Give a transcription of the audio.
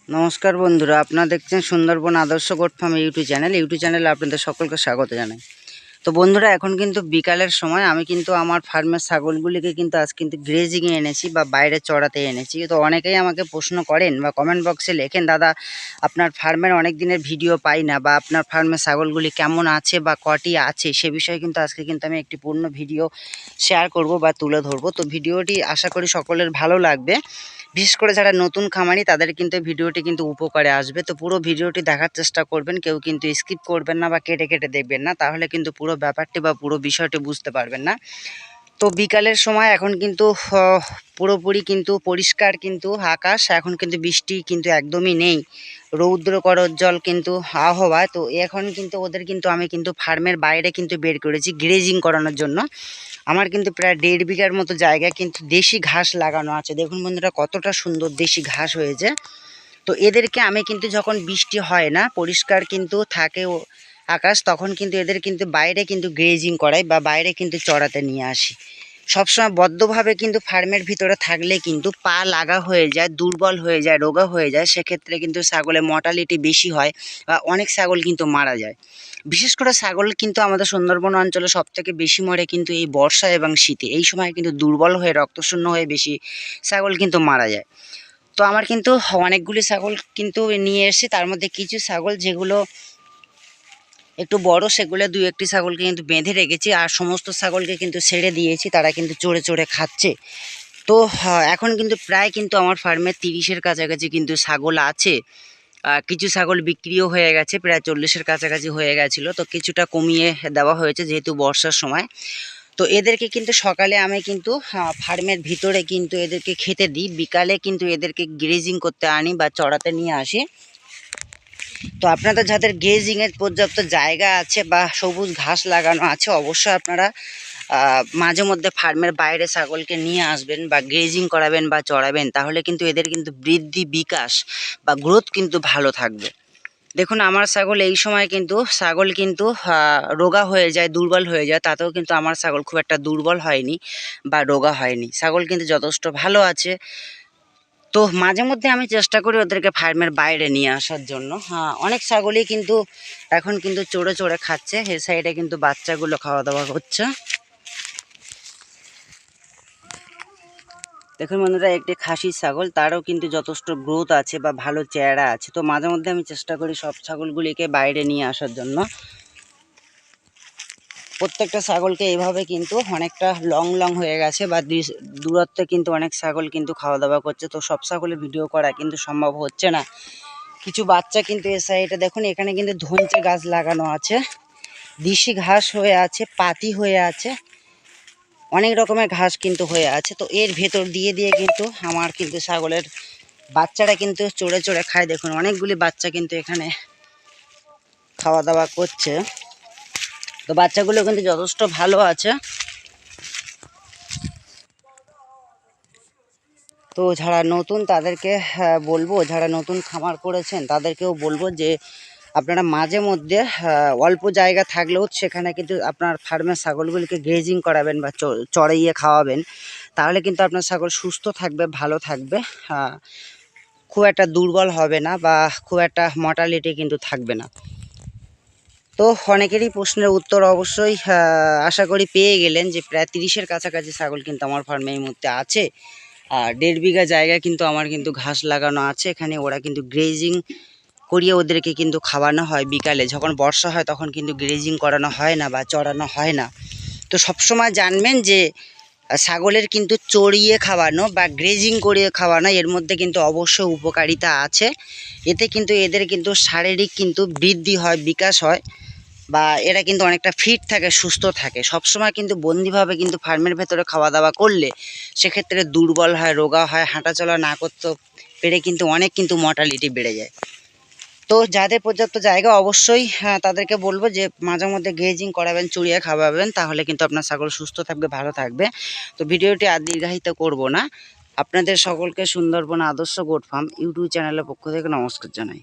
নমস্কার বন্ধুরা, আপনারা দেখছেন সুন্দরবন আদর্শ গোট ফার্ম ইউটিউব চ্যানেলে আপনাদের সকলকে স্বাগত জানাই। তো বন্ধুরা, এখন কিন্তু বিকালের সময় আমি কিন্তু আমার ফার্মের ছাগলগুলিকে কিন্তু আজ কিন্তু গ্রেজিংয়ে এনেছি বা বাইরে চড়াতে এনেছি। তো অনেকেই আমাকে প্রশ্ন করেন বা কমেন্ট বক্সে লেখেন, দাদা আপনার ফার্মের অনেক দিনের ভিডিও পাই না, বা আপনার ফার্মের ছাগলগুলি কেমন আছে বা কটি আছে সে বিষয়ে কিন্তু আজকে কিন্তু আমি একটি পূর্ণ ভিডিও শেয়ার করব বা তুলে ধরবো। তো ভিডিওটি আশা করি সকলের ভালো লাগবে। বিশেষ করে যারা নতুন খামারি তাদের কিন্তু ভিডিওটি কিন্তু উপকারে আসবে। তো পুরো ভিডিওটি দেখার চেষ্টা করবেন, কেউ কিন্তু স্কিপ করবেন না বা কেটে কেটে দেখবেন না, তাহলে কিন্তু পুরো ব্যাপারটি বা পুরো বিষয়টি বুঝতে পারবেন না। তো বিকালের সময় এখন কিন্তু পুরোপুরি কিন্তু পরিষ্কার কিন্তু আকাশ, এখন কিন্তু বৃষ্টি কিন্তু একদমই নেই, রৌদ্র করজ্জ্বল কিন্তু আবহাওয়া। তো এখন কিন্তু ওদের কিন্তু আমি কিন্তু ফার্মের বাইরে কিন্তু বের করেছি গ্রেজিং করানোর জন্য। আমার কিন্তু প্রায় 1.5 বিঘার মতো জায়গা কিন্তু দেশি ঘাস লাগানো আছে। দেখুন বন্ধুরা, কতটা সুন্দর দেশি ঘাস হয়েছে। তো এদেরকে আমি কিন্তু যখন বৃষ্টি হয় না, পরিষ্কার কিন্তু থাকে আকাশ, তখন কিন্তু এদের কিন্তু বাইরে কিন্তু গ্রেজিং করাই বা বাইরে কিন্তু চড়াতে নিয়ে আসি। সবসময় বদ্ধভাবে কিন্তু ফার্মের ভিতরে থাকলে কিন্তু পা লাগা হয়ে যায়, দুর্বল হয়ে যায়, রোগা হয়ে যায়। সেক্ষেত্রে কিন্তু ছাগলের মর্টালিটি বেশি হয় বা অনেক ছাগল কিন্তু মারা যায়। বিশেষ করে ছাগল কিন্তু আমাদের সুন্দরবন অঞ্চলে সবথেকে বেশি মরে কিন্তু এই বর্ষা এবং শীতে। এই সময় কিন্তু দুর্বল হয়ে রক্তশূন্য হয়ে বেশি ছাগল কিন্তু মারা যায়। তো আমার কিন্তু অনেকগুলি ছাগল কিন্তু নিয়ে এসেছি, তার মধ্যে কিছু ছাগল যেগুলো একটু বড়, সেগুলো 2-1টি ছাগলকে কিন্তু বেঁধে রেখেছি, আর সমস্ত ছাগলকে কিন্তু ছেড়ে দিয়েছি, তারা কিন্তু চড়ে চড়ে খাচ্ছে। তো এখন কিন্তু প্রায় কিন্তু আমার ফার্মে 30-এর কাছাকাছি কিন্তু ছাগল আছে। কিছু ছাগল বিক্রিও হয়ে গেছে, প্রায় 40-এর কাছাকাছি হয়ে গেছিলো। তো কিছুটা কমিয়ে দেওয়া হয়েছে যেহেতু বর্ষার সময়। তো এদেরকে কিন্তু সকালে আমি কিন্তু ফার্মের ভিতরে কিন্তু এদেরকে খেতে দিই, বিকালে কিন্তু এদেরকে গ্রেজিং করতে আনি বা চড়াতে নিয়ে আসি। তো আপনাদের যাদের গ্রেজিংয়ের পর্যাপ্ত জায়গা আছে বা সবুজ ঘাস লাগানো আছে, অবশ্যই আপনারা মাঝে মধ্যে ফার্মের বাইরে ছাগলকে নিয়ে আসবেন বা গ্রেজিং করাবেন বা চড়াবেন, তাহলে কিন্তু এদের কিন্তু বৃদ্ধি, বিকাশ বা গ্রোথ কিন্তু ভালো থাকবে। দেখুন, আমার ছাগল এই সময় কিন্তু রোগা হয়ে যায়, দুর্বল হয়ে যায়, তাতেও কিন্তু আমার ছাগল খুব একটা দুর্বল হয়নি বা রোগা হয়নি। ছাগল কিন্তু যথেষ্ট ভালো আছে। তো মাঝে মধ্যে আমি চেষ্টা করি ওদেরকে ফার্মের বাইরে নিয়ে আসার জন্য। অনেক ছাগলই কিন্তু এখন কিন্তু চড়ে চড়ে খাচ্ছে, এই সাইডে কিন্তু বাচ্চাগুলো খাওয়া দাওয়া করছে। দেখুন বন্ধুরা, একটি খাসি ছাগল, তারও কিন্তু যথেষ্ট গ্রোথ আছে বা ভালো চেহারা আছে। তো মাঝে মধ্যে আমি চেষ্টা করি সব ছাগলগুলিকে বাইরে নিয়ে আসার জন্য। প্রত্যেকটা ছাগলকে এইভাবে কিন্তু অনেকটা লং হয়ে গেছে বা দূরত্বে কিন্তু অনেক ছাগল কিন্তু খাওয়া দাওয়া করছে। তো সব ছাগলের ভিডিও করা কিন্তু সম্ভব হচ্ছে না। কিছু বাচ্চা কিন্তু এ সাইডে দেখুন, এখানে কিন্তু ধনচে গাছ লাগানো আছে, দেশি ঘাস হয়ে আছে, পাতি হয়ে আছে, অনেক রকমের ঘাস কিন্তু হয়ে আছে। তো এর ভেতর দিয়ে কিন্তু আমার কিন্তু ছাগলের বাচ্চারা কিন্তু চড়ে চড়ে খায়। দেখুন, অনেকগুলি বাচ্চা কিন্তু এখানে খাওয়া দাওয়া করছে। তো বাচ্চাগুলো কিন্তু যথেষ্ট ভালো আছে। তো যারা নতুন তাদেরকে বলবো, যারা নতুন খামার করেছেন তাদেরকেও বলবো যে আপনারা মাঝে মধ্যে অল্প জায়গা থাকলেও সেখানে কিন্তু আপনার ফার্মের ছাগলগুলিকে গ্রেজিং করাবেন বা চড়াইয়ে খাওয়াবেন, তাহলে কিন্তু আপনার ছাগল সুস্থ থাকবে, ভালো থাকবে, খুব একটা দুর্বল হবে না বা খুব একটা মর্টালিটি কিন্তু থাকবে না। তো অনেকেরই প্রশ্নের উত্তর অবশ্যই আশা করি পেয়ে গেলেন যে প্রায় 30-এর কাছাকাছি ছাগল কিন্তু আমার ফার্মে এই মুহূর্তে আছে। আর 1.5 বিঘা জায়গা কিন্তু আমার কিন্তু ঘাস লাগানো আছে। এখানে ওরা কিন্তু গ্রেজিং করিয়ে ওদেরকে কিন্তু খাওয়ানো হয়। বিকালে যখন বর্ষা হয় তখন কিন্তু গ্রেজিং করানো হয় না বা চড়ানো হয় না। তো সবসময় জানবেন যে ছাগলের কিন্তু চড়িয়ে খাওয়ানো বা গ্রেজিং করিয়ে খাওয়ানো, এর মধ্যে কিন্তু অবশ্যই উপকারিতা আছে। এতে কিন্তু এদের কিন্তু শারীরিক কিন্তু বৃদ্ধি হয়, বিকাশ হয়, বা এরা কিন্তু অনেকটা ফিট থাকে, সুস্থ থাকে। সবসময় কিন্তু বন্দিভাবে কিন্তু ফার্মের ভেতরে খাওয়া দাওয়া করলে সেক্ষেত্রে দুর্বল হয়, রোগা হয়, হাঁটাচলা না করতে পেরে কিন্তু অনেক কিন্তু মর্টালিটি বেড়ে যায়। তো যাদের পর্যাপ্ত জায়গা, অবশ্যই তাদেরকে বলবো যে মাঝে মধ্যে গ্রেজিং করাবেন, চড়িয়ে খাওয়াবেন, তাহলে কিন্তু আপনার ছাগল সুস্থ থাকবে, ভালো থাকবে। তো ভিডিওটি আর দীর্ঘায়িত করব না। আপনাদের সকলকে সুন্দরবন আদর্শ গোট ফার্ম ইউটিউব চ্যানেলের পক্ষ থেকে নমস্কার জানাই।